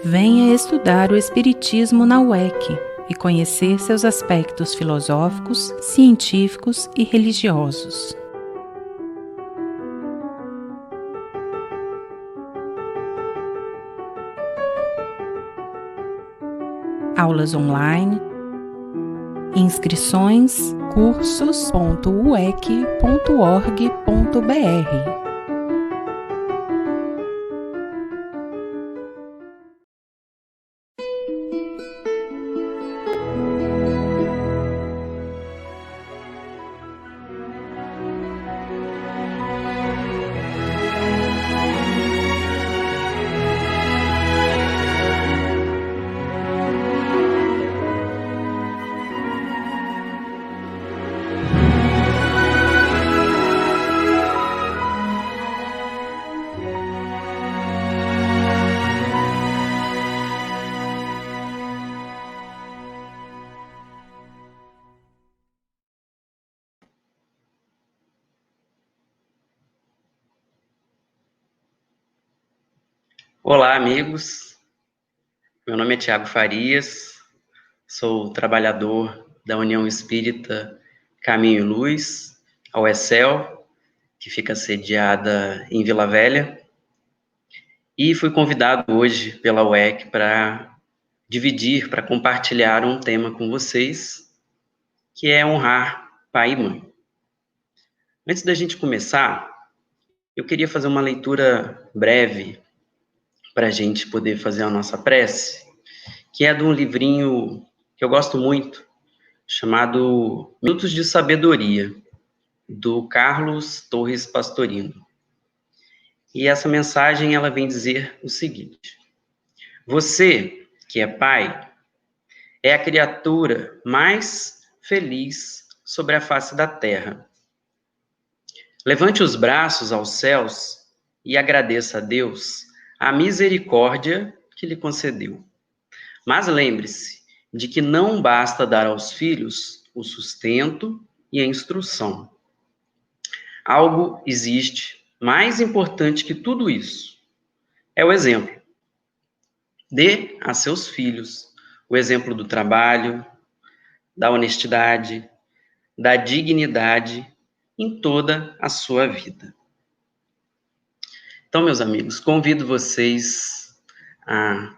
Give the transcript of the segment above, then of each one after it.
Venha estudar o Espiritismo na UEC e conhecer seus aspectos filosóficos, científicos e religiosos. Aulas online, inscrições cursos.uec.org.br. Olá, amigos. Meu nome é Tiago Farias, sou trabalhador da União Espírita Caminho e Luz, a UECEL, que fica sediada em Vila Velha, e fui convidado hoje pela UEC para para compartilhar um tema com vocês, que é honrar pai e mãe. Antes da gente começar, eu queria fazer uma leitura breve para a gente poder fazer a nossa prece, que é de um livrinho que eu gosto muito, chamado Minutos de Sabedoria, do Carlos Torres Pastorino. E essa mensagem, ela vem dizer o seguinte: você, que é pai, é a criatura mais feliz sobre a face da terra. Levante os braços aos céus e agradeça a Deus a misericórdia que lhe concedeu. Mas lembre-se de que não basta dar aos filhos o sustento e a instrução. Algo existe mais importante que tudo isso. É o exemplo. Dê a seus filhos o exemplo do trabalho, da honestidade, da dignidade em toda a sua vida. Então, meus amigos, convido vocês a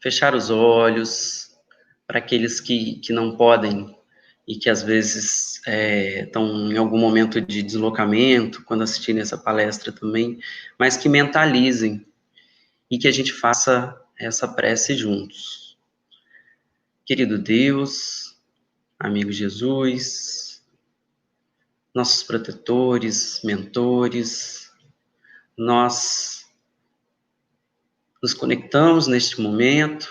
fechar os olhos para aqueles que não podem e que às vezes estão em algum momento de deslocamento, quando assistirem essa palestra também, mas que mentalizem e que a gente faça essa prece juntos. Querido Deus, amigo Jesus, nossos protetores, mentores, nós nos conectamos neste momento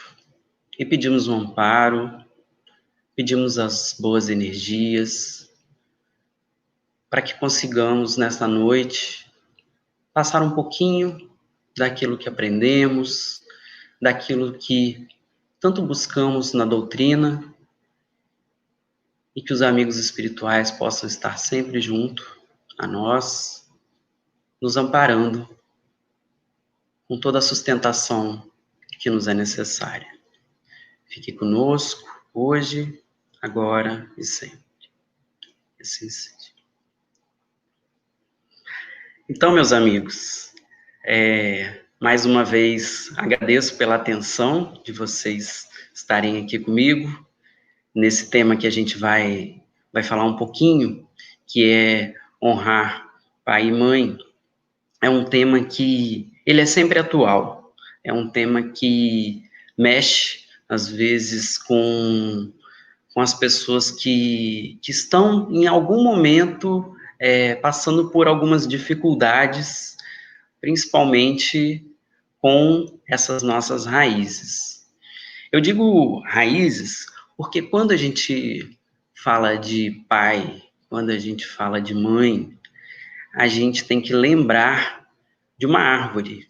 e pedimos um amparo, pedimos as boas energias, para que consigamos, nesta noite, passar um pouquinho daquilo que aprendemos, daquilo que tanto buscamos na doutrina, e que os amigos espirituais possam estar sempre junto a nós, nos amparando com toda a sustentação que nos é necessária. Fique conosco hoje, agora e sempre. Assim seja. Então, meus amigos, mais uma vez agradeço pela atenção de vocês estarem aqui comigo nesse tema que a gente vai falar um pouquinho, que é honrar pai e mãe. É um tema que ele é sempre atual, é um tema que mexe, às vezes, com as pessoas que estão, em algum momento, passando por algumas dificuldades, principalmente com essas nossas raízes. Eu digo raízes porque quando a gente fala de pai, quando a gente fala de mãe, a gente tem que lembrar de uma árvore.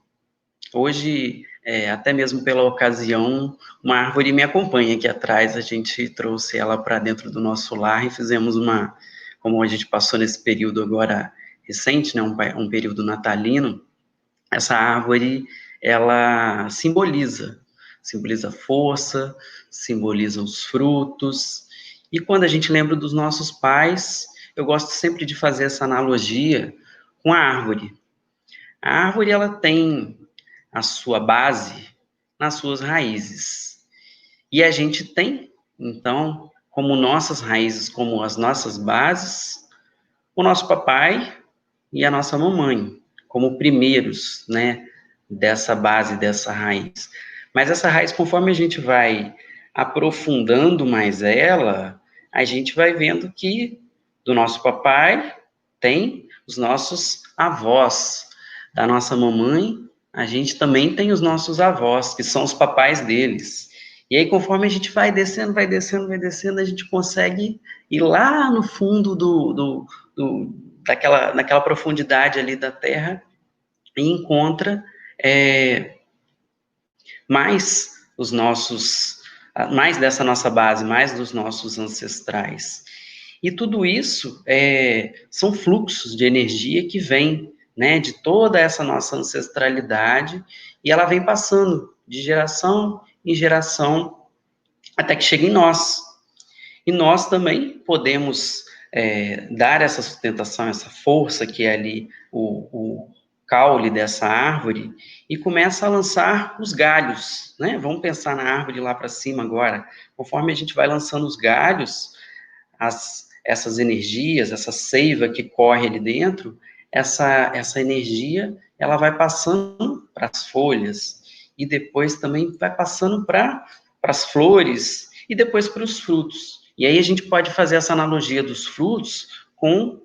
Hoje, até mesmo pela ocasião, uma árvore me acompanha aqui atrás. A gente trouxe ela para dentro do nosso lar e fizemos como a gente passou nesse período agora recente, né, um período natalino, essa árvore, ela simboliza simboliza força, simboliza os frutos. E quando a gente lembra dos nossos pais, eu gosto sempre de fazer essa analogia com a árvore. A árvore, ela tem a sua base nas suas raízes. E a gente tem, então, como nossas raízes, como as nossas bases, o nosso papai e a nossa mamãe, como primeiros, né, dessa base, dessa raiz. Mas essa raiz, conforme a gente vai aprofundando mais ela, a gente vai vendo que do nosso papai tem os nossos avós, da nossa mamãe, a gente também tem os nossos avós, que são os papais deles. E aí, conforme a gente vai descendo, vai descendo, vai descendo, a gente consegue ir lá no fundo daquela profundidade ali da Terra e encontra mais os nossos, mais dessa nossa base, mais dos nossos ancestrais. E tudo isso são fluxos de energia que vêm, né, de toda essa nossa ancestralidade, e ela vem passando de geração em geração até que chega em nós. E nós também podemos dar essa sustentação, essa força que é ali o caule dessa árvore, e começa a lançar os galhos, né? Vamos pensar na árvore lá para cima agora. Conforme a gente vai lançando os galhos, essas energias, essa seiva que corre ali dentro, essa energia, ela vai passando para as folhas, e depois também vai passando para as flores, e depois para os frutos. E aí a gente pode fazer essa analogia dos frutos com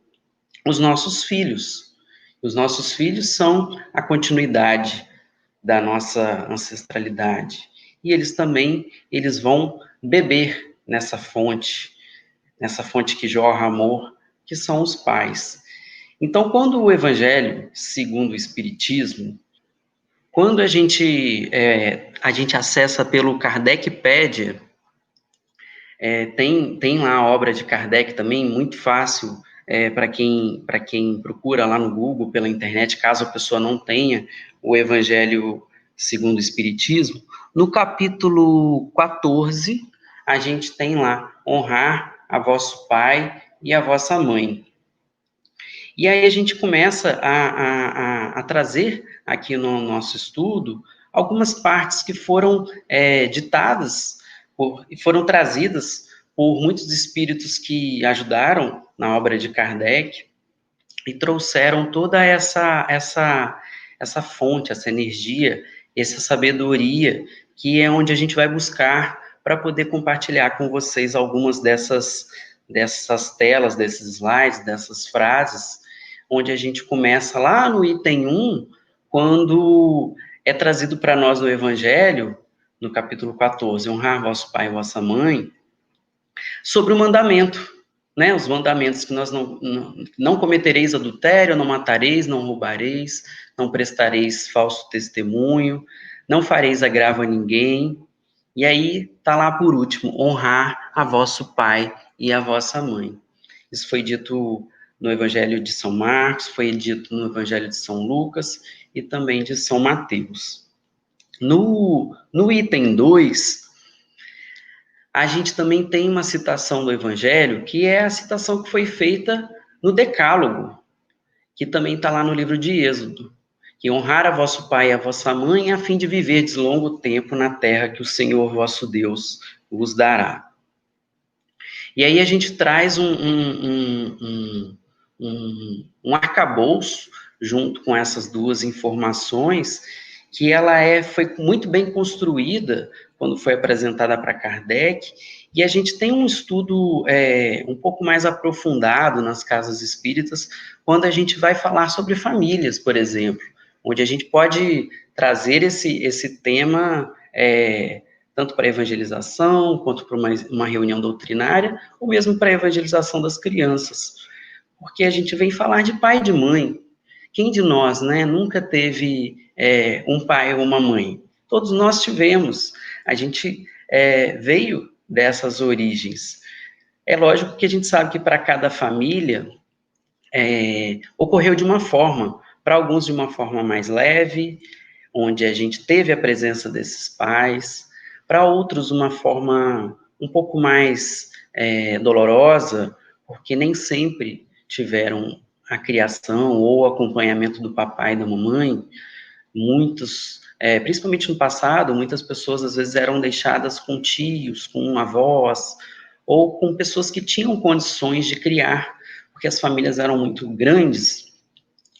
os nossos filhos. Os nossos filhos são a continuidade da nossa ancestralidade. E eles também, eles vão beber nessa fonte que jorra amor, que são os pais. Então, quando o Evangelho, segundo o Espiritismo, quando a gente acessa pelo Kardecpédia, tem lá a obra de Kardec também, muito fácil para quem procura lá no Google, pela internet, caso a pessoa não tenha o Evangelho segundo o Espiritismo. No capítulo 14, a gente tem lá, honrar a vosso pai e a vossa mãe. E aí a gente começa a trazer aqui no nosso estudo algumas partes que foram ditadas e foram trazidas por muitos espíritos que ajudaram na obra de Kardec e trouxeram toda essa fonte, essa energia, essa sabedoria, que é onde a gente vai buscar para poder compartilhar com vocês algumas dessas telas, desses slides, dessas frases, onde a gente começa lá no item 1, quando é trazido para nós no Evangelho, no capítulo 14, honrar vosso pai e vossa mãe, sobre o mandamento, né? Os mandamentos que nós não cometereis adultério, não matareis, não roubareis, não prestareis falso testemunho, não fareis agravo a ninguém. E aí está lá por último, honrar a vosso pai e a vossa mãe. Isso foi dito no Evangelho de São Marcos, foi dito no Evangelho de São Lucas e também de São Mateus. No item 2, a gente também tem uma citação do Evangelho, que é a citação que foi feita no Decálogo, que também está lá no livro de Êxodo, que honrar a vosso pai e a vossa mãe, a fim de viverdes longo tempo na terra que o Senhor vosso Deus vos dará. E aí a gente traz um arcabouço junto com essas duas informações, que ela foi muito bem construída quando foi apresentada para Kardec, e a gente tem um estudo um pouco mais aprofundado nas casas espíritas, quando a gente vai falar sobre famílias, por exemplo, onde a gente pode trazer esse tema tanto para evangelização, quanto para uma reunião doutrinária, ou mesmo para a evangelização das crianças. Porque a gente vem falar de pai e de mãe. Quem de nós, né, nunca teve um pai ou uma mãe? Todos nós tivemos. A gente veio dessas origens. É lógico que a gente sabe que para cada família ocorreu de uma forma. Para alguns de uma forma mais leve, onde a gente teve a presença desses pais. para outros uma forma um pouco mais dolorosa, porque nem sempre tiveram a criação ou acompanhamento do papai e da mamãe. Muitos, principalmente no passado, muitas pessoas às vezes eram deixadas com tios, com avós, ou com pessoas que tinham condições de criar, porque as famílias eram muito grandes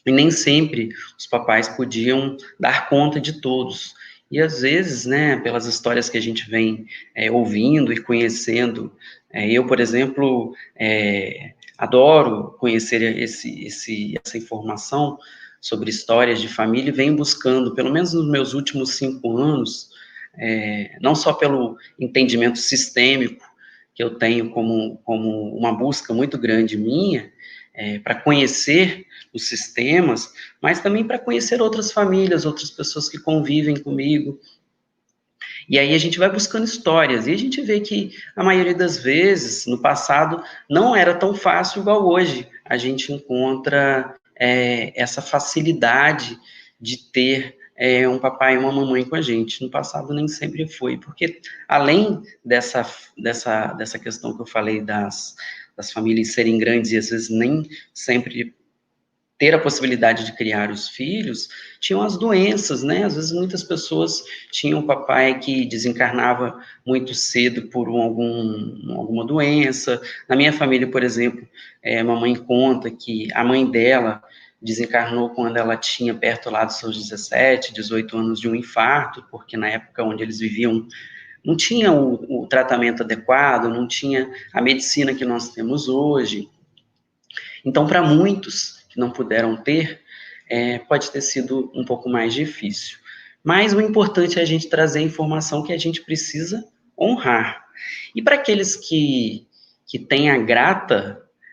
e nem sempre os papais podiam dar conta de todos. E às vezes, né, pelas histórias que a gente vem ouvindo e conhecendo, eu, por exemplo, adoro conhecer essa informação sobre histórias de família e venho buscando, pelo menos nos meus últimos 5 anos, não só pelo entendimento sistêmico que eu tenho como uma busca muito grande minha, para conhecer os sistemas, mas também para conhecer outras famílias, outras pessoas que convivem comigo. E aí a gente vai buscando histórias, e a gente vê que a maioria das vezes, no passado, não era tão fácil igual hoje. A gente encontra essa facilidade de ter um papai e uma mamãe com a gente. No passado nem sempre foi, porque além dessa questão que eu falei das famílias serem grandes e às vezes nem sempre ter a possibilidade de criar os filhos, tinham as doenças, né? Às vezes muitas pessoas tinham um papai que desencarnava muito cedo por alguma doença. Na minha família, por exemplo, mamãe conta que a mãe dela desencarnou quando ela tinha perto lá dos seus 17, 18 anos de um infarto, porque na época onde eles viviam não tinha o tratamento adequado, não tinha a medicina que nós temos hoje. Então, para muitos que não puderam ter, pode ter sido um pouco mais difícil. Mas o importante é a gente trazer a informação que a gente precisa honrar. E para aqueles que têm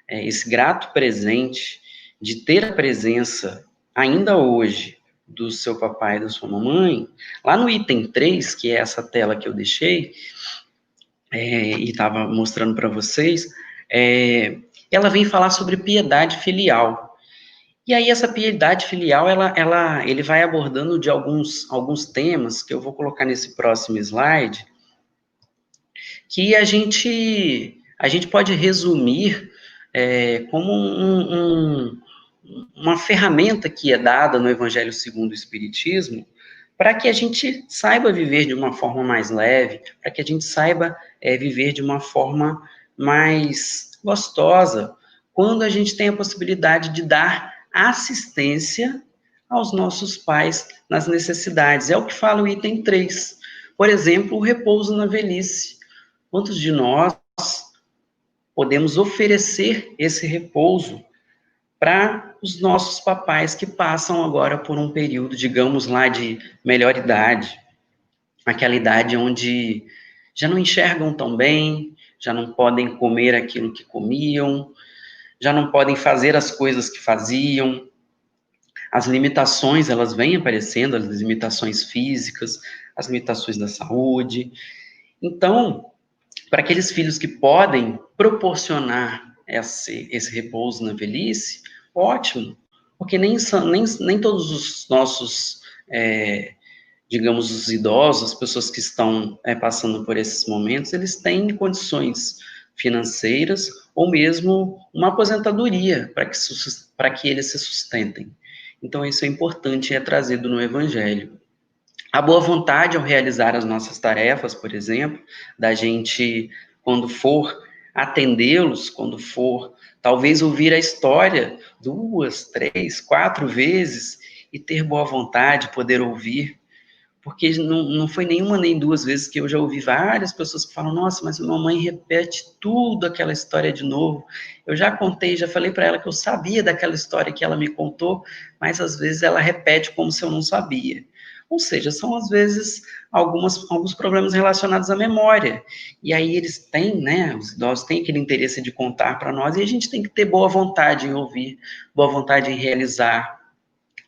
esse grato presente de ter a presença ainda hoje do seu papai e da sua mamãe, lá no item 3, que é essa tela que eu deixei, e estava mostrando para vocês, ela vem falar sobre piedade filial. E aí essa piedade filial, ele vai abordando de alguns temas que eu vou colocar nesse próximo slide, que a gente pode resumir como uma ferramenta que é dada no Evangelho segundo o Espiritismo, para que a gente saiba viver de uma forma mais leve, para que a gente saiba viver de uma forma mais gostosa, quando a gente tem a possibilidade de dar assistência aos nossos pais nas necessidades. É o que fala o item 3. Por exemplo, o repouso na velhice. Quantos de nós podemos oferecer esse repouso para os nossos papais que passam agora por um período, digamos lá, de melhor idade, aquela idade onde já não enxergam tão bem, já não podem comer aquilo que comiam, já não podem fazer as coisas que faziam. As limitações, elas vêm aparecendo, as limitações físicas, as limitações da saúde. Então, para aqueles filhos que podem proporcionar esse repouso na velhice, ótimo, porque nem todos os nossos, digamos, os idosos, as pessoas que estão passando por esses momentos, eles têm condições financeiras ou mesmo uma aposentadoria para que eles se sustentem. Então, isso é importante e é trazido no Evangelho. A boa vontade ao realizar as nossas tarefas, por exemplo, da gente, quando for atendê-los, quando for talvez ouvir a história 2, 3, 4 vezes e ter boa vontade, poder ouvir, porque não foi nenhuma nem 2 vezes que eu já ouvi várias pessoas que falam, nossa, mas minha mãe repete tudo aquela história de novo. Eu já contei, já falei para ela que eu sabia daquela história que ela me contou, mas às vezes ela repete como se eu não sabia. Ou seja, são às vezes alguns problemas relacionados à memória. E aí eles têm, né, os idosos têm aquele interesse de contar para nós e a gente tem que ter boa vontade em ouvir, boa vontade em realizar.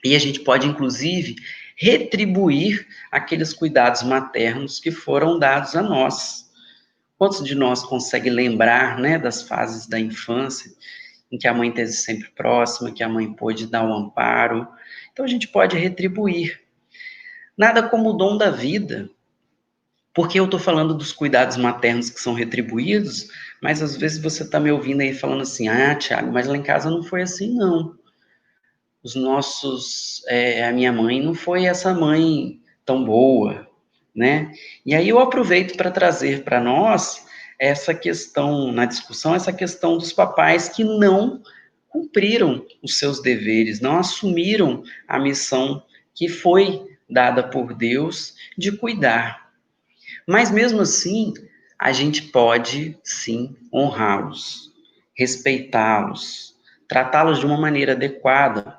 E a gente pode, inclusive, retribuir aqueles cuidados maternos que foram dados a nós. Quantos de nós conseguem lembrar, né, das fases da infância em que a mãe esteve sempre próxima, que a mãe pôde dar o amparo? Então a gente pode retribuir. Nada como o dom da vida Porque eu estou falando dos cuidados maternos que são retribuídos, mas às vezes você está me ouvindo aí falando assim, Thiago, mas lá em casa não foi assim, não. A minha mãe não foi essa mãe tão boa, né? E aí eu aproveito para trazer para nós essa questão, na discussão, essa questão dos papais que não cumpriram os seus deveres, não assumiram a missão que foi dada por Deus de cuidar. Mas mesmo assim, a gente pode sim honrá-los, respeitá-los, tratá-los de uma maneira adequada,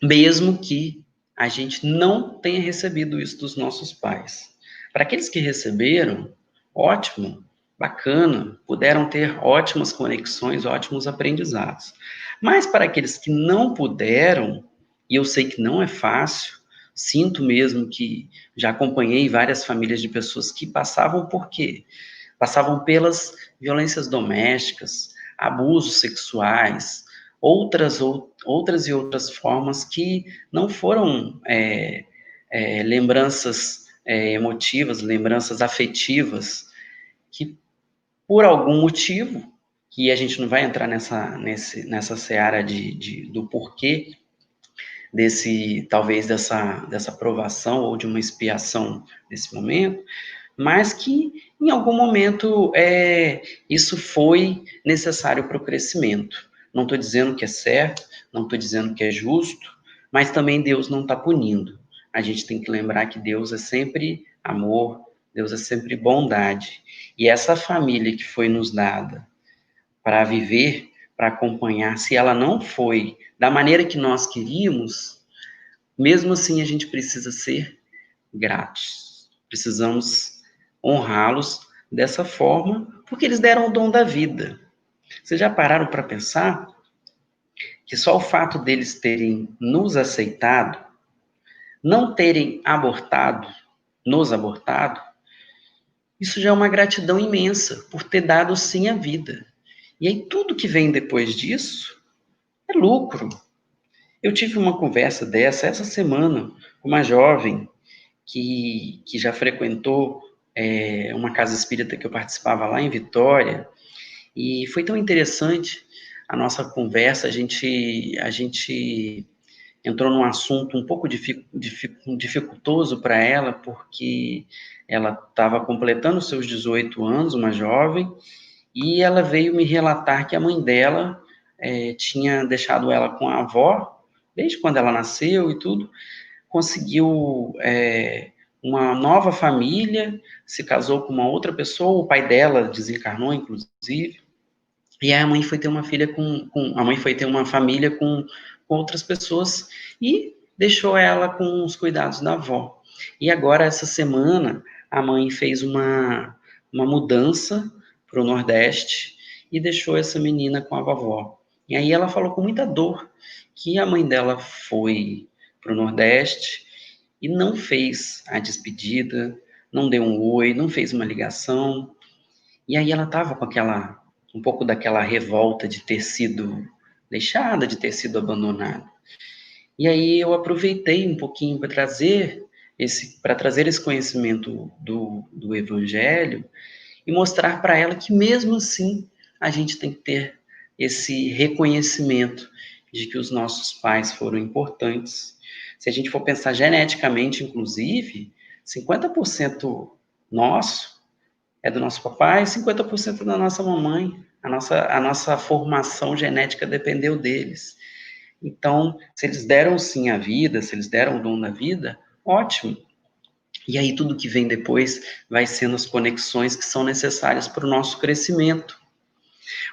mesmo que a gente não tenha recebido isso dos nossos pais. Para aqueles que receberam, ótimo, bacana, puderam ter ótimas conexões, ótimos aprendizados. Mas para aqueles que não puderam, e eu sei que não é fácil, sinto mesmo que já acompanhei várias famílias de pessoas que passavam por quê? Passavam pelas violências domésticas, abusos sexuais, outras e outras formas que não foram lembranças emotivas, lembranças afetivas, que por algum motivo, que a gente não vai entrar nessa seara do porquê talvez dessa provação ou de uma expiação desse momento, mas que em algum momento isso foi necessário para o crescimento. Não estou dizendo que é certo, não estou dizendo que é justo, mas também Deus não está punindo. A gente tem que lembrar que Deus é sempre amor, Deus é sempre bondade. E essa família que foi nos dada para viver, para acompanhar, se ela não foi da maneira que nós queríamos, mesmo assim a gente precisa ser gratos. Precisamos honrá-los dessa forma, porque eles deram o dom da vida. Vocês já pararam para pensar que só o fato deles terem nos aceitado, não terem nos abortado, isso já é uma gratidão imensa por ter dado sim a vida. E aí tudo que vem depois disso é lucro. Eu tive uma conversa dessa essa semana com uma jovem que já frequentou uma casa espírita que eu participava lá em Vitória, e foi tão interessante a nossa conversa, a gente entrou num assunto um pouco dificultoso para ela, porque ela estava completando seus 18 anos, uma jovem, e ela veio me relatar que a mãe dela tinha deixado ela com a avó, desde quando ela nasceu e tudo, conseguiu uma nova família, se casou com uma outra pessoa, o pai dela desencarnou, inclusive, e a mãe foi ter uma filha a mãe foi ter uma família com outras pessoas e deixou ela com os cuidados da avó. E agora, essa semana, a mãe fez uma mudança para o Nordeste e deixou essa menina com a vovó. E aí ela falou com muita dor que a mãe dela foi para o Nordeste e não fez a despedida, não deu um oi, não fez uma ligação. E aí ela estava com um pouco daquela revolta de ter sido deixada, de ter sido abandonada. E aí eu aproveitei um pouquinho para trazer esse conhecimento do Evangelho e mostrar para ela que mesmo assim a gente tem que ter esse reconhecimento de que os nossos pais foram importantes. Se a gente for pensar geneticamente, inclusive, 50% nosso é do nosso papai e 50% da nossa mamãe. A nossa formação genética dependeu deles. Então, se eles deram sim a vida, se eles deram o dom da vida, ótimo. E aí tudo que vem depois vai sendo as conexões que são necessárias para o nosso crescimento.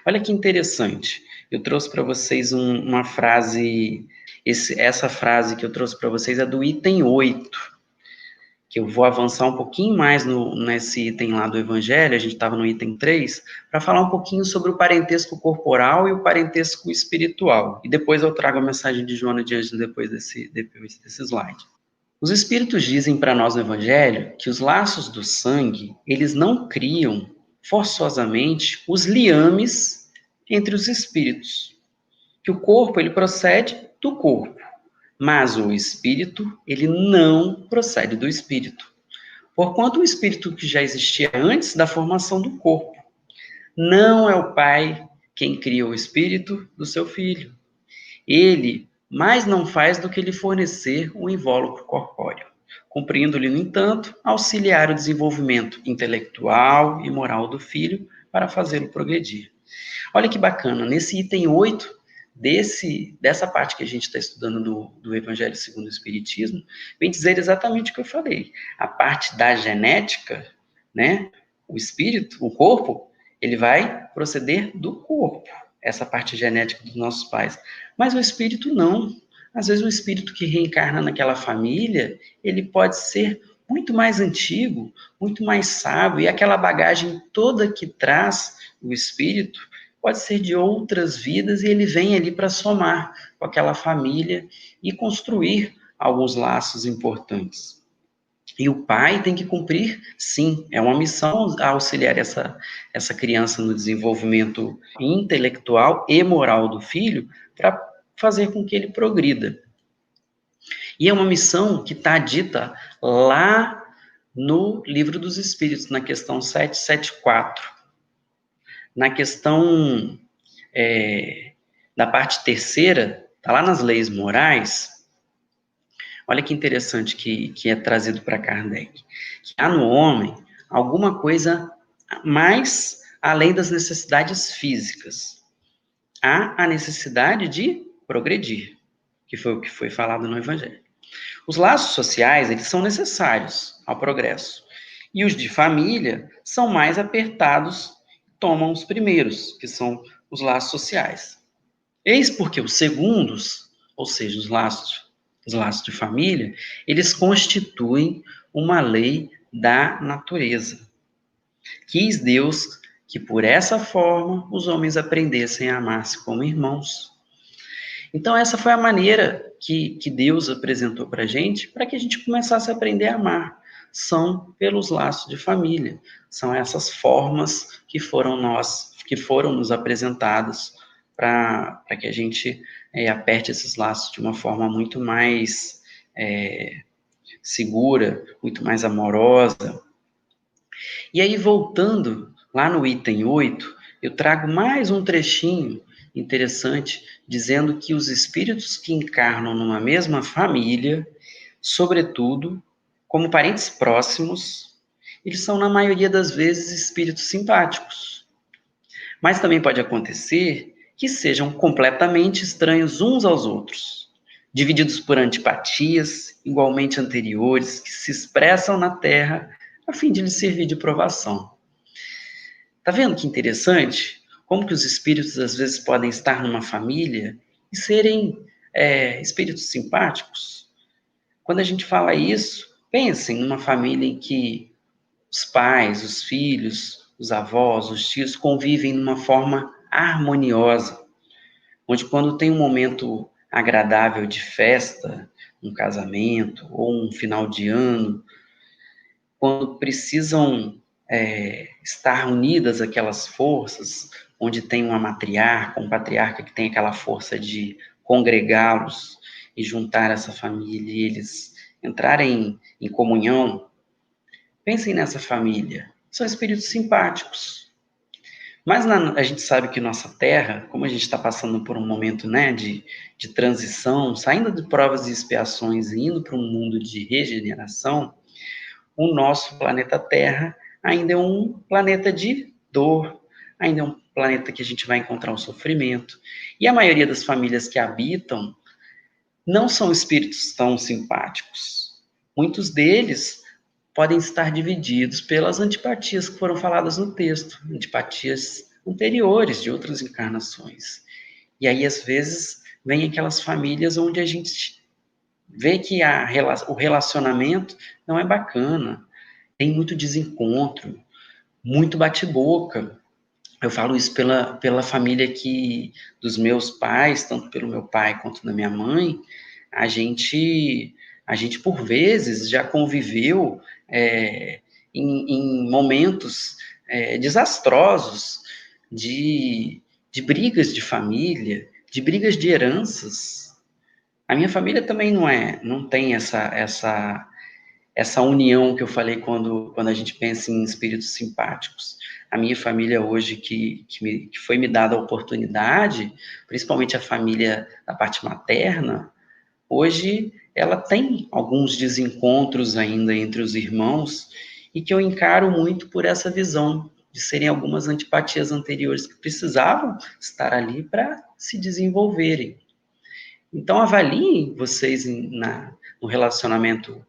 Olha que interessante. Eu trouxe para vocês uma frase, essa frase que eu trouxe para vocês é do item 8, que eu vou avançar um pouquinho mais nesse item lá do Evangelho, a gente estava no item 3, para falar um pouquinho sobre o parentesco corporal e o parentesco espiritual. E depois eu trago a mensagem de Joana de Ângelo depois desse slide. Os espíritos dizem para nós no Evangelho que os laços do sangue, eles não criam forçosamente os liames entre os espíritos. Que o corpo, ele procede do corpo, mas o espírito, ele não procede do espírito. porquanto o espírito que já existia antes da formação do corpo. Não é o Pai quem cria o espírito do seu filho. Ele mais não faz do que lhe fornecer o invólucro corpóreo, cumprindo-lhe, no entanto, auxiliar o desenvolvimento intelectual e moral do filho para fazê-lo progredir. Olha que bacana, nesse item 8 dessa parte que a gente está estudando do Evangelho segundo o Espiritismo, vem dizer exatamente o que eu falei. A parte da genética, né? O espírito, o corpo, ele vai proceder do corpo, essa parte genética dos nossos pais. Mas o espírito não. Às vezes o espírito que reencarna naquela família, ele pode ser muito mais antigo, muito mais sábio, e aquela bagagem toda que traz o espírito pode ser de outras vidas, e ele vem ali para somar com aquela família e construir alguns laços importantes. E o pai tem que cumprir, sim, é uma missão auxiliar essa criança no desenvolvimento intelectual e moral do filho para fazer com que ele progrida. E é uma missão que está dita lá no Livro dos Espíritos, na questão 774. Na questão da parte terceira, está lá nas leis morais. Olha que interessante que é trazido para Kardec. Que há no homem alguma coisa mais além das necessidades físicas. Há a necessidade de progredir, que foi o que foi falado no Evangelho. Os laços sociais, eles são necessários ao progresso. E os de família são mais apertados, tomam os primeiros, que são os laços sociais. Eis porque os segundos, ou seja, os laços de família, eles constituem uma lei da natureza. Quis Deus que por essa forma os homens aprendessem a amar-se como irmãos. Então essa foi a maneira que Deus apresentou para que a gente começasse a aprender a amar. São pelos laços de família. São essas formas que foram nos apresentadas para que a gente aperte esses laços de uma forma muito mais segura, muito mais amorosa. E aí, voltando lá no item 8, eu trago mais um trechinho interessante, dizendo que os espíritos que encarnam numa mesma família, sobretudo, como parentes próximos, eles são, na maioria das vezes, espíritos simpáticos. Mas também pode acontecer que sejam completamente estranhos uns aos outros, divididos por antipatias igualmente anteriores, que se expressam na Terra a fim de lhes servir de provação. Tá vendo que interessante? Como que os espíritos às vezes podem estar numa família e serem espíritos simpáticos? Quando a gente fala isso, pensem numa família em que os pais, os filhos, os avós, os tios convivem numa forma harmoniosa, onde quando tem um momento agradável de festa, um casamento ou um final de ano, quando precisam estar unidas aquelas forças, onde tem uma matriarca, um patriarca que tem aquela força de congregá-los e juntar essa família e eles entrarem em comunhão, pensem nessa família. São espíritos simpáticos. Mas a gente sabe que nossa Terra, como a gente está passando por um momento de transição, saindo de provas e expiações e indo para um mundo de regeneração, o nosso planeta Terra ainda é um planeta de dor, ainda é um planeta que a gente vai encontrar o sofrimento. E a maioria das famílias que habitam não são espíritos tão simpáticos. Muitos deles podem estar divididos pelas antipatias que foram faladas no texto, antipatias anteriores de outras encarnações. E aí, às vezes, vem aquelas famílias onde a gente vê que o relacionamento não é bacana, tem muito desencontro, muito bate-boca. Eu falo isso pela família dos meus pais, tanto pelo meu pai quanto da minha mãe, a gente por vezes já conviveu em momentos desastrosos de brigas de família, de brigas de heranças. A minha família também não tem essa união que eu falei quando a gente pensa em espíritos simpáticos. A minha família hoje, que foi me dada a oportunidade, principalmente a família da parte materna, hoje ela tem alguns desencontros ainda entre os irmãos e que eu encaro muito por essa visão de serem algumas antipatias anteriores que precisavam estar ali para se desenvolverem. Então, avaliem vocês no relacionamento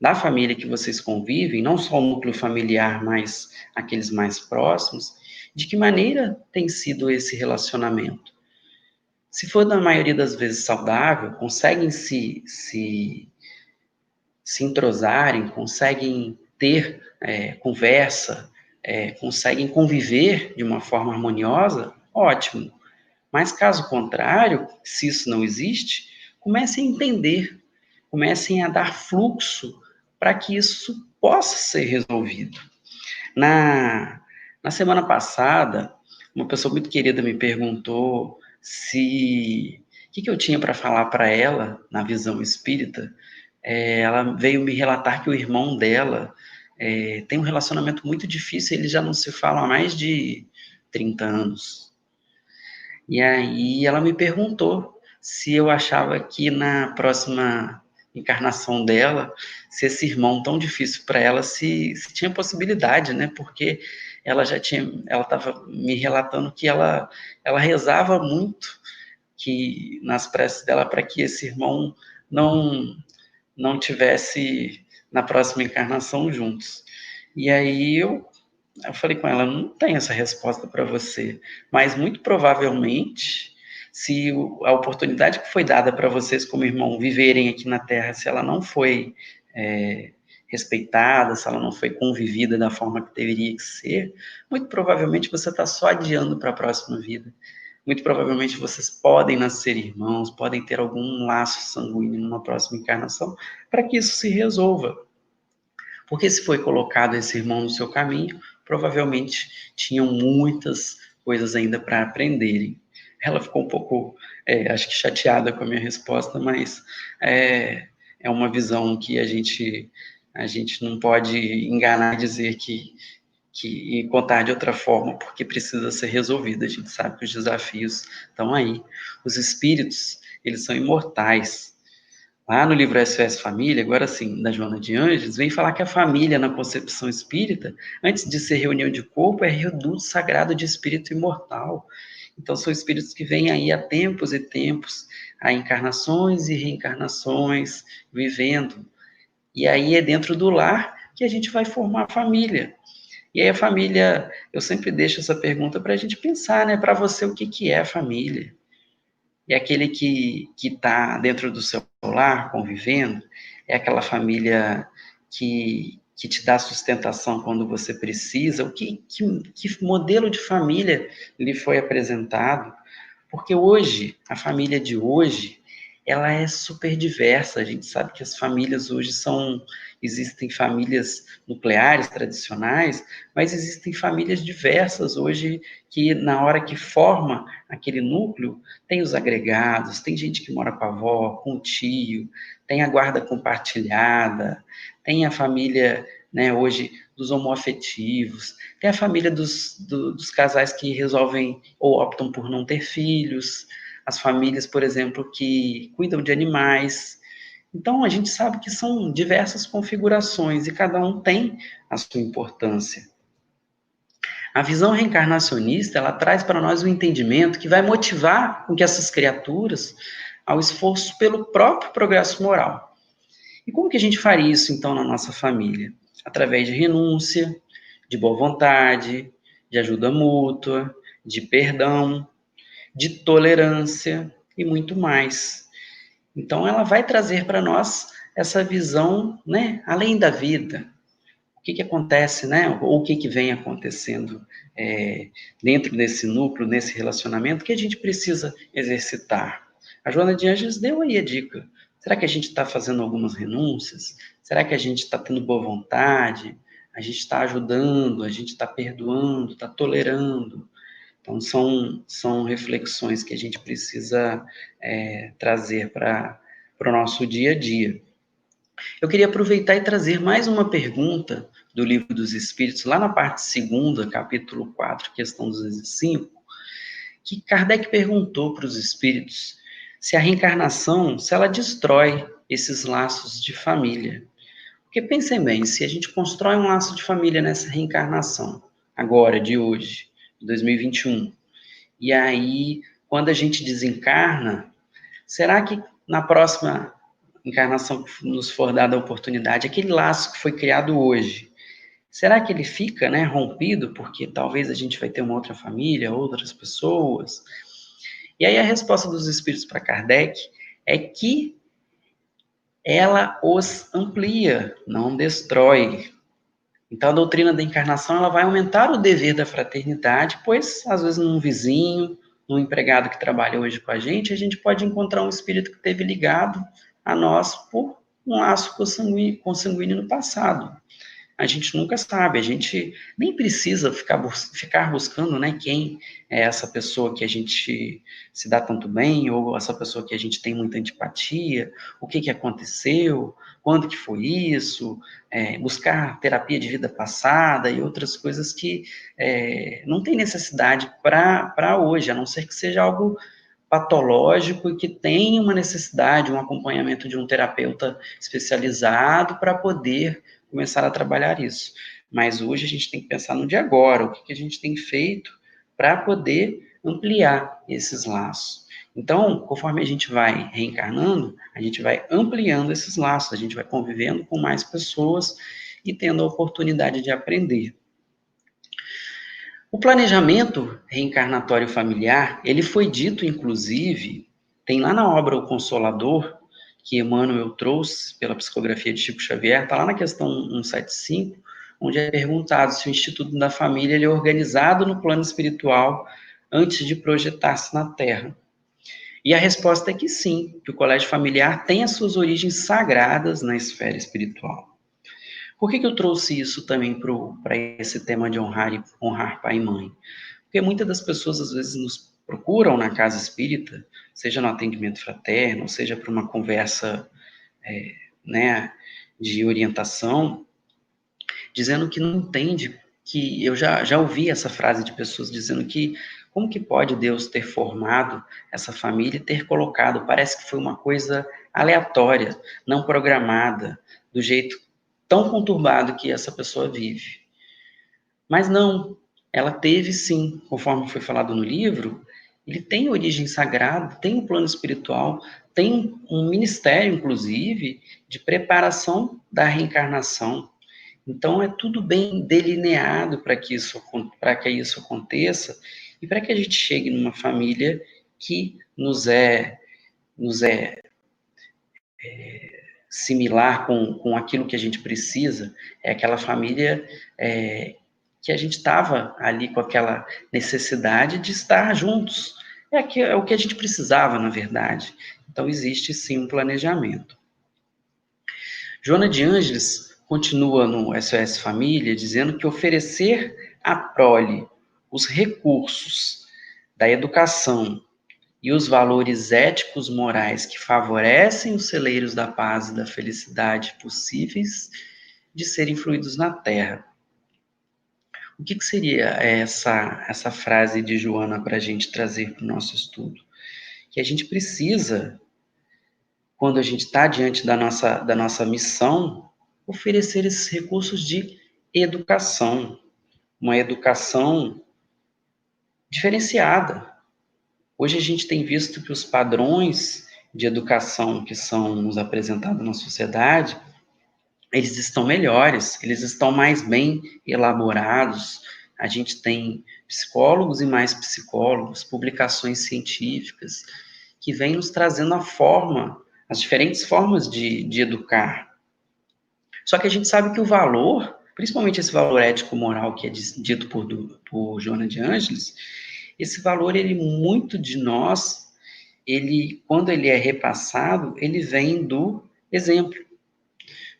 da família que vocês convivem, não só o núcleo familiar, mas aqueles mais próximos, de que maneira tem sido esse relacionamento. Se for, na maioria das vezes, saudável, conseguem se entrosarem, conseguem ter conversa, conseguem conviver de uma forma harmoniosa, ótimo. Mas caso contrário, se isso não existe, comecem a entender, comecem a dar fluxo para que isso possa ser resolvido. Na semana passada, uma pessoa muito querida me perguntou o que eu tinha para falar para ela na visão espírita. Ela veio me relatar que o irmão dela tem um relacionamento muito difícil, eles já não se falam há mais de 30 anos. E aí ela me perguntou se eu achava que na próxima encarnação dela, se esse irmão tão difícil para ela, se tinha possibilidade, né? Porque ela estava me relatando que ela rezava muito que nas preces dela para que esse irmão não não tivesse na próxima encarnação juntos. E aí eu falei com ela, não tenho essa resposta para você, mas muito provavelmente, se a oportunidade que foi dada para vocês como irmão viverem aqui na Terra, se ela não foi respeitada, se ela não foi convivida da forma que deveria ser, muito provavelmente você está só adiando para a próxima vida. Muito provavelmente vocês podem nascer irmãos, podem ter algum laço sanguíneo numa próxima encarnação, para que isso se resolva. Porque se foi colocado esse irmão no seu caminho, provavelmente tinham muitas coisas ainda para aprenderem. Ela ficou um pouco, acho que chateada com a minha resposta, mas é uma visão que a gente não pode enganar e dizer e contar de outra forma, porque precisa ser resolvido. A gente sabe que os desafios estão aí. Os espíritos, eles são imortais. Lá no livro SOS Família, agora sim, da Joana de Anjos, vem falar que a família, na concepção espírita, antes de ser reunião de corpo, é reduto sagrado de espírito imortal. Então, são espíritos que vêm aí há tempos e tempos, há encarnações e reencarnações, vivendo. E aí é dentro do lar que a gente vai formar a família. E aí a família, eu sempre deixo essa pergunta para a gente pensar, né? Para você, o que, que é a família? É aquele que está dentro do seu lar, convivendo? É aquela família que te dá sustentação quando você precisa? Que modelo de família lhe foi apresentado? Porque hoje, a família de hoje, ela é super diversa. A gente sabe que as famílias hoje existem famílias nucleares tradicionais, mas existem famílias diversas hoje que na hora que forma aquele núcleo, tem os agregados, tem gente que mora com a avó, com o tio, tem a guarda compartilhada, tem a família, né, hoje dos homoafetivos, tem a família dos casais que resolvem ou optam por não ter filhos, as famílias, por exemplo, que cuidam de animais. Então, a gente sabe que são diversas configurações e cada um tem a sua importância. A visão reencarnacionista, ela traz para nós um entendimento que vai motivar com que essas criaturas ao esforço pelo próprio progresso moral. E como que a gente faria isso, então, na nossa família? Através de renúncia, de boa vontade, de ajuda mútua, de perdão, de tolerância e muito mais. Então, ela vai trazer para nós essa visão, né, além da vida. O que acontece, né, ou o que vem acontecendo dentro desse núcleo, nesse relacionamento, que a gente precisa exercitar. A Joana de Anjos deu aí a dica. Será que a gente está fazendo algumas renúncias? Será que a gente está tendo boa vontade? A gente está ajudando? A gente está perdoando? Está tolerando? Então, são reflexões que a gente precisa trazer para o nosso dia a dia. Eu queria aproveitar e trazer mais uma pergunta do Livro dos Espíritos, lá na parte 2ª, capítulo 4, questão 205, que Kardec perguntou para os espíritos se a reencarnação, se ela destrói esses laços de família. Porque pensem bem, se a gente constrói um laço de família nessa reencarnação, agora, de hoje, de 2021, e aí, quando a gente desencarna, será que na próxima encarnação que nos for dada a oportunidade, aquele laço que foi criado hoje, será que ele fica, né, rompido, porque talvez a gente vai ter uma outra família, outras pessoas? E aí a resposta dos espíritos para Kardec é que ela os amplia, não destrói. Então a doutrina da encarnação ela vai aumentar o dever da fraternidade, pois às vezes num vizinho, num empregado que trabalha hoje com a gente pode encontrar um espírito que esteve ligado a nós por um laço consanguíneo no passado. A gente nunca sabe, a gente nem precisa ficar buscando, né, quem é essa pessoa que a gente se dá tanto bem, ou essa pessoa que a gente tem muita antipatia, o que aconteceu, quando que foi isso, buscar terapia de vida passada e outras coisas que não tem necessidade para hoje, a não ser que seja algo patológico e que tenha uma necessidade, um acompanhamento de um terapeuta especializado para poder começar a trabalhar isso. Mas hoje a gente tem que pensar no de agora, o que a gente tem feito para poder ampliar esses laços. Então, conforme a gente vai reencarnando, a gente vai ampliando esses laços, a gente vai convivendo com mais pessoas e tendo a oportunidade de aprender. O planejamento reencarnatório familiar, ele foi dito, inclusive, tem lá na obra O Consolador, que Emmanuel trouxe pela psicografia de Chico Xavier, está lá na questão 175, onde é perguntado se o Instituto da Família ele é organizado no plano espiritual antes de projetar-se na Terra. E a resposta é que sim, que o colégio familiar tem as suas origens sagradas na esfera espiritual. Por que eu trouxe isso também para esse tema de honrar pai e mãe? Porque muitas das pessoas, às vezes, nos procuram na casa espírita, seja no atendimento fraterno, seja para uma conversa, né, de orientação, dizendo que não entende, que eu já ouvi essa frase de pessoas dizendo que como que pode Deus ter formado essa família e ter colocado, parece que foi uma coisa aleatória, não programada, do jeito tão conturbado que essa pessoa vive. Mas não, ela teve sim, conforme foi falado no livro, ele tem origem sagrada, tem um plano espiritual, tem um ministério, inclusive, de preparação da reencarnação. Então é tudo bem delineado para que isso aconteça e para que a gente chegue numa família que nos é similar com aquilo que a gente precisa, é aquela família que a gente estava ali com aquela necessidade de estar juntos. É o que a gente precisava, na verdade. Então, existe sim um planejamento. Joana de Ângeles continua no SOS Família dizendo que oferecer à prole os recursos da educação e os valores éticos morais que favorecem os celeiros da paz e da felicidade possíveis de serem fluídos na Terra. O que seria essa frase de Joana para a gente trazer para o nosso estudo? Que a gente precisa, quando a gente está diante da nossa missão, oferecer esses recursos de educação, uma educação diferenciada. Hoje a gente tem visto que os padrões de educação que são nos apresentados na sociedade, eles estão melhores, eles estão mais bem elaborados. A gente tem psicólogos e mais psicólogos, publicações científicas, que vêm nos trazendo as diferentes formas de educar. Só que a gente sabe que o valor, principalmente esse valor ético-moral que é dito por Joana de Ângeles, esse valor, ele muito de nós, quando ele é repassado, ele vem do exemplo.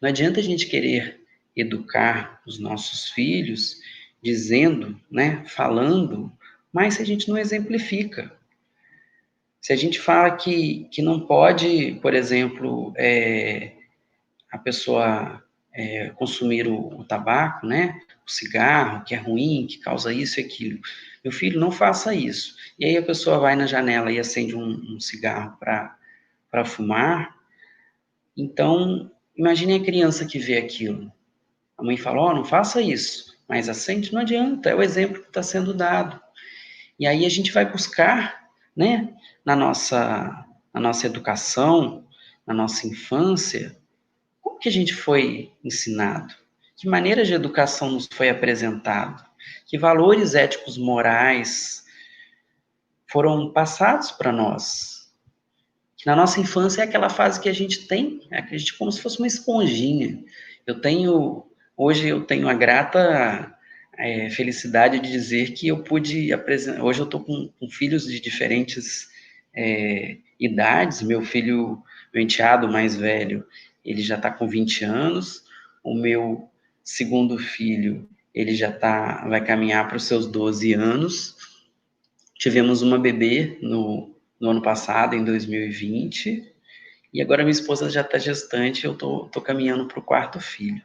Não adianta a gente querer educar os nossos filhos dizendo, né, falando, mas se a gente não exemplifica. Se a gente fala que não pode, por exemplo, a pessoa consumir o tabaco, né? O cigarro, que é ruim, que causa isso e aquilo. Meu filho, não faça isso. E aí a pessoa vai na janela e acende um cigarro para fumar. Então, imagine a criança que vê aquilo. A mãe fala, não faça isso. Mas acende, não adianta, é o exemplo que está sendo dado. E aí a gente vai buscar, né, na nossa educação, na nossa infância, como que a gente foi ensinado? Que maneira de educação nos foi apresentado? Que valores éticos morais foram passados para nós? Que na nossa infância é aquela fase que a gente tem, acredite, como se fosse uma esponjinha. Hoje eu tenho a grata felicidade de dizer que eu pude apresentar, hoje eu estou com filhos de diferentes idades, meu enteado mais velho, ele já está com 20 anos, o meu segundo filho, ele vai caminhar para os seus 12 anos, tivemos uma bebê no ano passado, em 2020, e agora minha esposa já está gestante, eu tô caminhando para o quarto filho.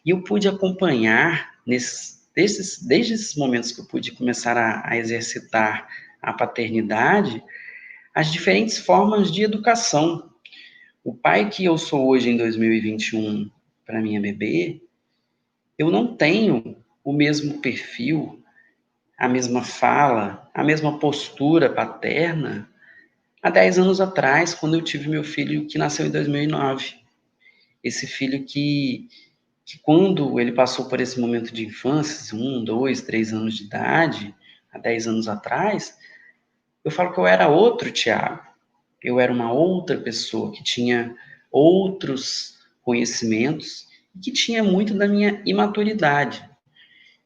E eu pude acompanhar, desde esses momentos que eu pude começar a exercitar a paternidade, as diferentes formas de educação. O pai que eu sou hoje em 2021 para minha bebê, eu não tenho o mesmo perfil, a mesma fala, a mesma postura paterna há 10 anos atrás, quando eu tive meu filho que nasceu em 2009. Esse filho que quando ele passou por esse momento de infância, 1, 2, 3 anos de idade, há 10 anos atrás, eu falo que eu era outro Tiago. Eu era uma outra pessoa que tinha outros conhecimentos e que tinha muito da minha imaturidade.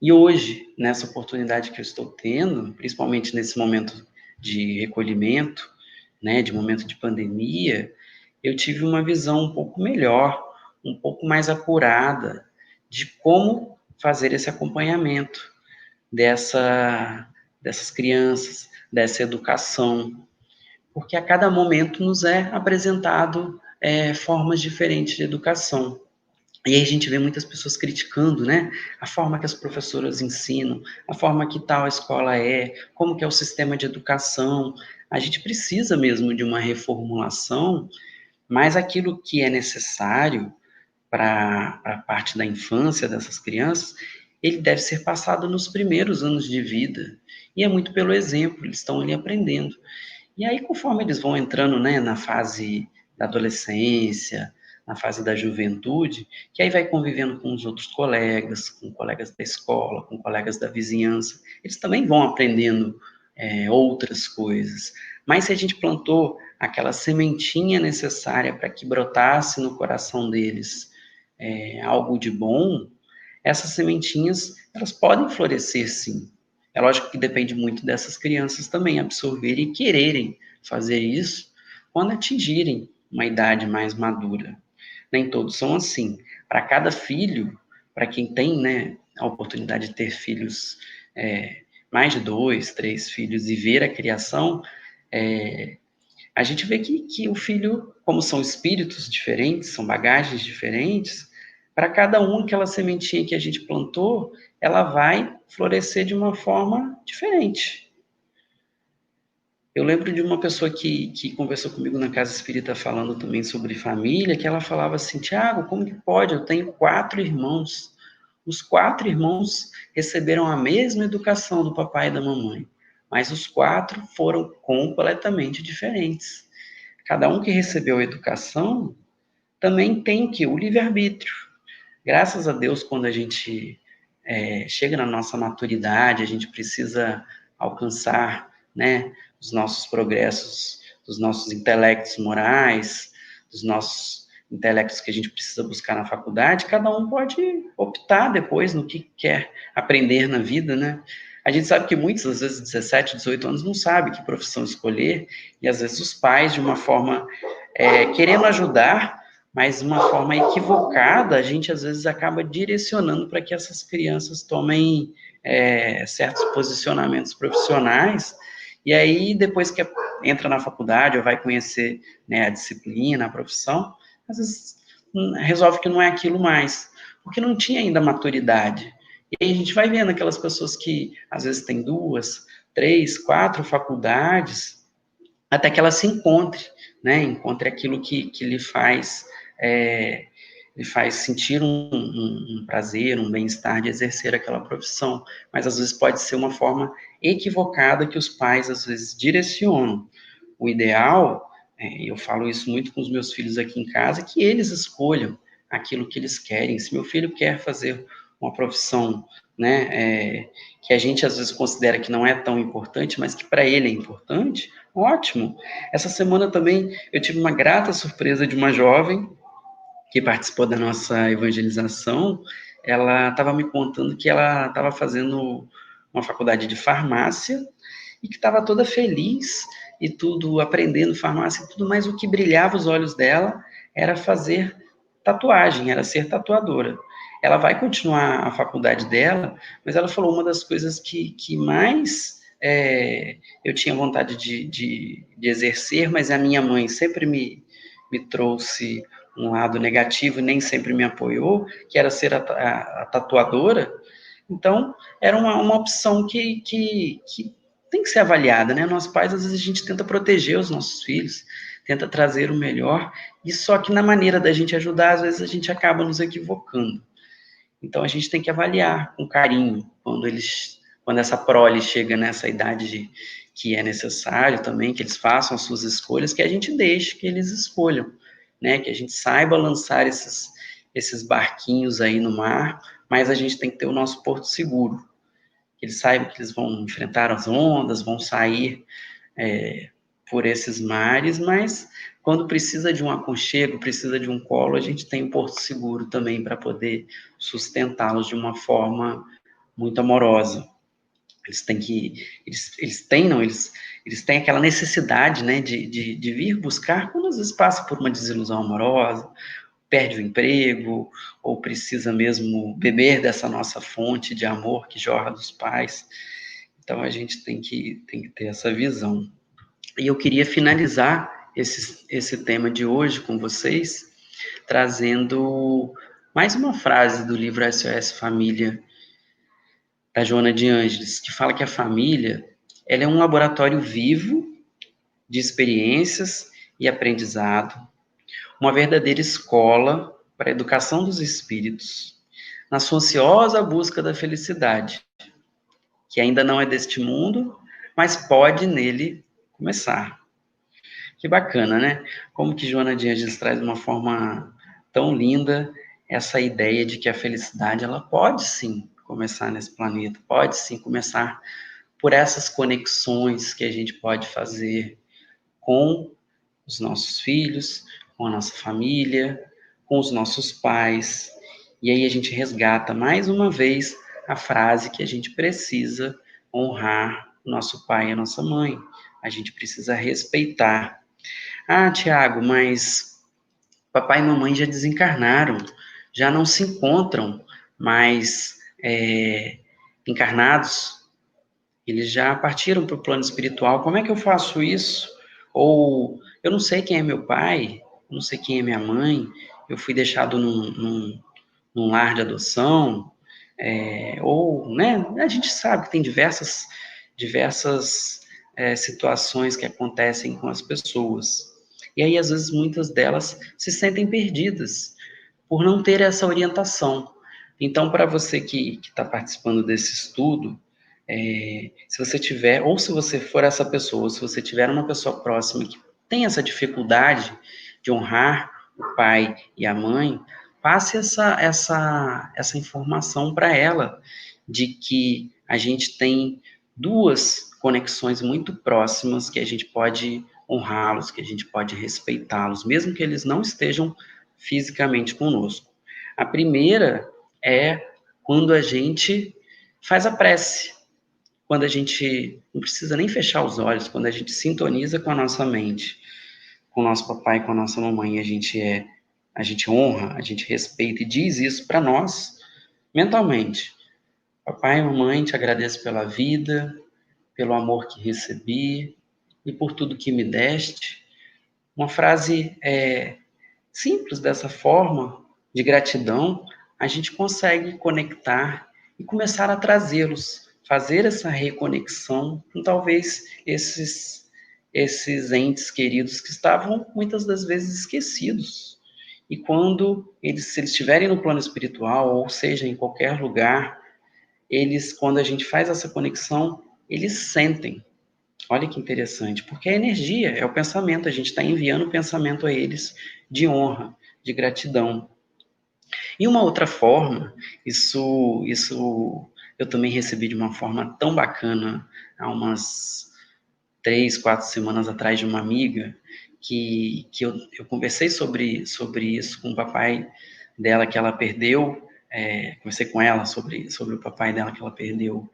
E hoje, nessa oportunidade que eu estou tendo, principalmente nesse momento de recolhimento, né, de momento de pandemia, eu tive uma visão um pouco melhor, um pouco mais apurada de como fazer esse acompanhamento dessas crianças, dessa educação, porque a cada momento nos é apresentado formas diferentes de educação. E aí a gente vê muitas pessoas criticando, né? A forma que as professoras ensinam, a forma que tal escola é, como que é o sistema de educação. A gente precisa mesmo de uma reformulação, mas aquilo que é necessário para a parte da infância dessas crianças, ele deve ser passado nos primeiros anos de vida. E é muito pelo exemplo, eles estão ali aprendendo. E aí, conforme eles vão entrando, né, na fase da adolescência, na fase da juventude, que aí vai convivendo com os outros colegas, com colegas da escola, com colegas da vizinhança, eles também vão aprendendo outras coisas. Mas se a gente plantou aquela sementinha necessária para que brotasse no coração deles algo de bom, essas sementinhas, elas podem florescer sim. É lógico que depende muito dessas crianças também absorverem e quererem fazer isso quando atingirem uma idade mais madura. Nem todos são assim. Para cada filho, para quem tem, né, a oportunidade de ter filhos, mais de 2, 3 filhos e ver a criação, a gente vê que o filho, como são espíritos diferentes, são bagagens diferentes, para cada um, aquela sementinha que a gente plantou, ela vai florescer de uma forma diferente. Eu lembro de uma pessoa que conversou comigo na casa espírita falando também sobre família, que ela falava assim, Tiago, como que pode? Eu tenho 4 irmãos. Os 4 irmãos receberam a mesma educação do papai e da mamãe, mas os 4 foram completamente diferentes. Cada um que recebeu a educação também tem o quê? O livre-arbítrio. Graças a Deus, quando a gente chega na nossa maturidade, a gente precisa alcançar, né, os nossos progressos, dos nossos intelectos morais, dos nossos intelectos que a gente precisa buscar na faculdade, cada um pode optar depois no que quer aprender na vida, né? A gente sabe que muitos, às vezes, 17, 18 anos, não sabem que profissão escolher, e às vezes os pais, de uma forma querendo ajudar, mas de uma forma equivocada, a gente às vezes acaba direcionando para que essas crianças tomem certos posicionamentos profissionais, e aí depois que entra na faculdade ou vai conhecer, né, a disciplina, a profissão, às vezes resolve que não é aquilo mais, porque não tinha ainda maturidade. E aí a gente vai vendo aquelas pessoas que às vezes têm 2, 3, 4 faculdades, até que ela se encontre, né? Encontre aquilo que lhe faz sentir um prazer, um bem-estar de exercer aquela profissão. Mas às vezes pode ser uma forma equivocada que os pais às vezes direcionam. O ideal, eu falo isso muito com os meus filhos aqui em casa, que eles escolham aquilo que eles querem. Se meu filho quer fazer uma profissão, né, que a gente às vezes considera que não é tão importante, mas que para ele é importante, ótimo. Essa semana também eu tive uma grata surpresa de uma jovem que participou da nossa evangelização. Ela estava me contando que ela estava fazendo uma faculdade de farmácia e que estava toda feliz e tudo, aprendendo farmácia e tudo, mas o que brilhava os olhos dela era fazer tatuagem, era ser tatuadora. Ela vai continuar a faculdade dela, mas ela falou uma das coisas que mais eu tinha vontade de exercer, mas a minha mãe sempre me trouxe um lado negativo e nem sempre me apoiou, que era ser a tatuadora. Então, era uma opção que tem que ser avaliada, né? Nós pais, às vezes, a gente tenta proteger os nossos filhos, tenta trazer o melhor, e só que na maneira da gente ajudar, às vezes a gente acaba nos equivocando. Então, a gente tem que avaliar com carinho quando essa prole chega nessa idade que é necessário também, que eles façam as suas escolhas, que a gente deixe que eles escolham, né? Que a gente saiba lançar esses barquinhos aí no mar, mas a gente tem que ter o nosso porto seguro, que eles saibam que eles vão enfrentar as ondas, vão sair por esses mares, mas quando precisa de um aconchego, precisa de um colo, a gente tem um porto seguro também para poder sustentá-los de uma forma muito amorosa. Eles têm que, eles têm aquela necessidade, né, de vir buscar quando às vezes passa por uma desilusão amorosa, perde o emprego, ou precisa mesmo beber dessa nossa fonte de amor que jorra dos pais. Então a gente tem que ter essa visão. E eu queria finalizar esse tema de hoje com vocês, trazendo mais uma frase do livro SOS Família, da Joana de Ângeles, que fala que a família ela é um laboratório vivo de experiências e aprendizado, uma verdadeira escola para a educação dos espíritos, na sua ansiosa busca da felicidade, que ainda não é deste mundo, mas pode nele começar. Que bacana, né? Como que Joana de Ângeles traz de uma forma tão linda essa ideia de que a felicidade ela pode sim começar nesse planeta, pode sim começar por essas conexões que a gente pode fazer com os nossos filhos, com a nossa família, com os nossos pais. E aí a gente resgata mais uma vez a frase que a gente precisa honrar o nosso pai e a nossa mãe. A gente precisa respeitar. Ah, Tiago, mas papai e mamãe já desencarnaram, já não se encontram mais encarnados, eles já partiram para o plano espiritual. Como é que eu faço isso? Ou eu não sei quem é meu pai, eu não sei quem é minha mãe, eu fui deixado num lar de adoção, ou, né, a gente sabe que tem diversas situações que acontecem com as pessoas. E aí, às vezes, muitas delas se sentem perdidas por não ter essa orientação. Então, para você que está participando desse estudo, se você tiver, ou se você for essa pessoa, ou se você tiver uma pessoa próxima que tem essa dificuldade de honrar o pai e a mãe, passe essa informação para ela, de que a gente tem duas conexões muito próximas, que a gente pode honrá-los, que a gente pode respeitá-los, mesmo que eles não estejam fisicamente conosco. A primeira é quando a gente faz a prece, quando a gente não precisa nem fechar os olhos, quando a gente sintoniza com a nossa mente, com o nosso papai, com a nossa mamãe, a gente honra, a gente respeita e diz isso para nós mentalmente. Papai e mamãe, te agradeço pela vida, pelo amor que recebi e por tudo que me deste. Uma frase simples dessa forma, de gratidão, a gente consegue conectar e começar a trazê-los, fazer essa reconexão com talvez esses entes queridos que estavam muitas das vezes esquecidos. E quando se eles estiverem no plano espiritual, ou seja, em qualquer lugar, quando a gente faz essa conexão, eles sentem. Olha que interessante, porque a energia é o pensamento, a gente está enviando o pensamento a eles de honra, de gratidão. E uma outra forma, isso eu também recebi de uma forma tão bacana há umas 3, 4 semanas atrás de uma amiga, que eu conversei sobre isso com o papai dela que ela perdeu, conversei com ela sobre o papai dela que ela perdeu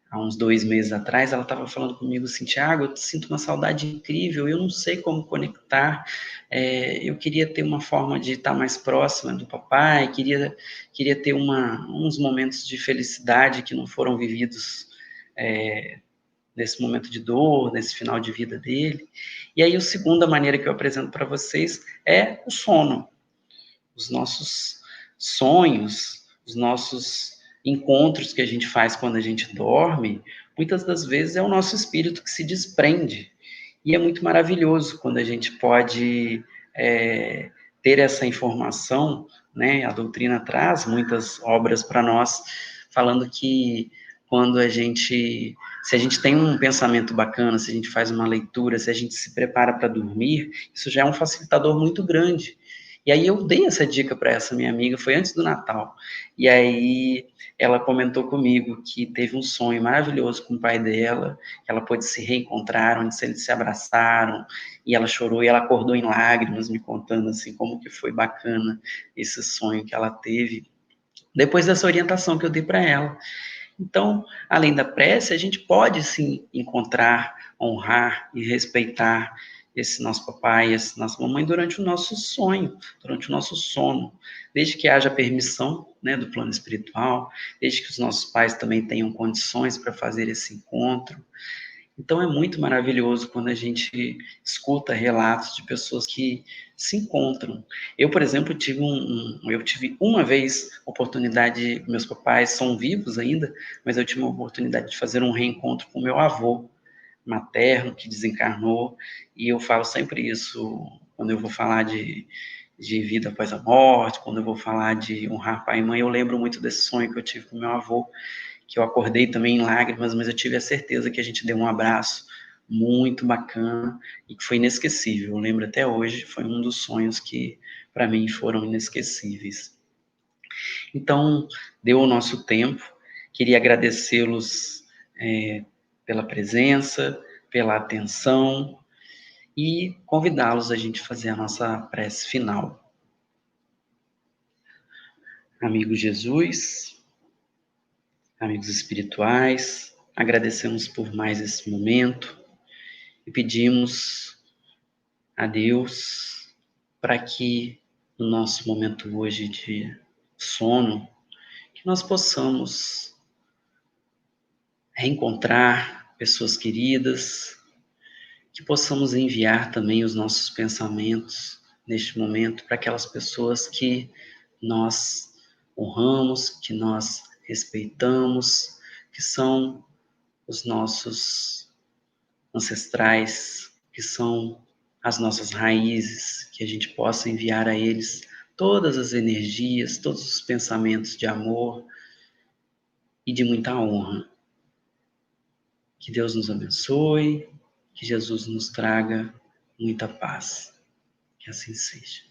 há uns 2 meses atrás. Ela estava falando comigo assim: Tiago, eu sinto uma saudade incrível, eu não sei como conectar, eu queria ter uma forma de estar mais próxima do papai, queria ter uns momentos de felicidade que não foram vividos nesse momento de dor, nesse final de vida dele. E aí a segunda maneira que eu apresento para vocês é o sono. Os nossos sonhos, os nossos encontros que a gente faz quando a gente dorme, muitas das vezes é o nosso espírito que se desprende. E é muito maravilhoso quando a gente pode ter essa informação, né? A doutrina traz muitas obras para nós, falando que quando se a gente tem um pensamento bacana, se a gente faz uma leitura, se a gente se prepara para dormir, isso já é um facilitador muito grande. E aí eu dei essa dica para essa minha amiga, foi antes do Natal. E aí ela comentou comigo que teve um sonho maravilhoso com o pai dela, que ela pôde se reencontrar, onde eles se abraçaram, e ela chorou e ela acordou em lágrimas, me contando assim como que foi bacana esse sonho que ela teve, depois dessa orientação que eu dei para ela. Então, além da prece, a gente pode sim encontrar, honrar e respeitar esse nosso papai, essa nossa mamãe durante o nosso sonho, durante o nosso sono, desde que haja permissão, né, do plano espiritual, desde que os nossos pais também tenham condições para fazer esse encontro. Então é muito maravilhoso quando a gente escuta relatos de pessoas que se encontram. Eu, por exemplo, eu tive uma vez oportunidade, meus papais são vivos ainda, mas eu tive uma oportunidade de fazer um reencontro com meu avô materno que desencarnou, e eu falo sempre isso quando eu vou falar de vida após a morte, quando eu vou falar de honrar pai e mãe, eu lembro muito desse sonho que eu tive com meu avô, que eu acordei também em lágrimas, mas eu tive a certeza que a gente deu um abraço muito bacana e que foi inesquecível. Eu lembro até hoje, foi um dos sonhos que para mim foram inesquecíveis. Então, deu o nosso tempo. Queria agradecê-los pela presença, pela atenção e convidá-los a gente fazer a nossa prece final. Amigo Jesus, amigos espirituais, agradecemos por mais esse momento e pedimos a Deus para que no nosso momento hoje de sono, que nós possamos reencontrar pessoas queridas, que possamos enviar também os nossos pensamentos neste momento para aquelas pessoas que nós honramos, que nós respeitamos, que são os nossos ancestrais, que são as nossas raízes, que a gente possa enviar a eles todas as energias, todos os pensamentos de amor e de muita honra. Que Deus nos abençoe, que Jesus nos traga muita paz. Que assim seja.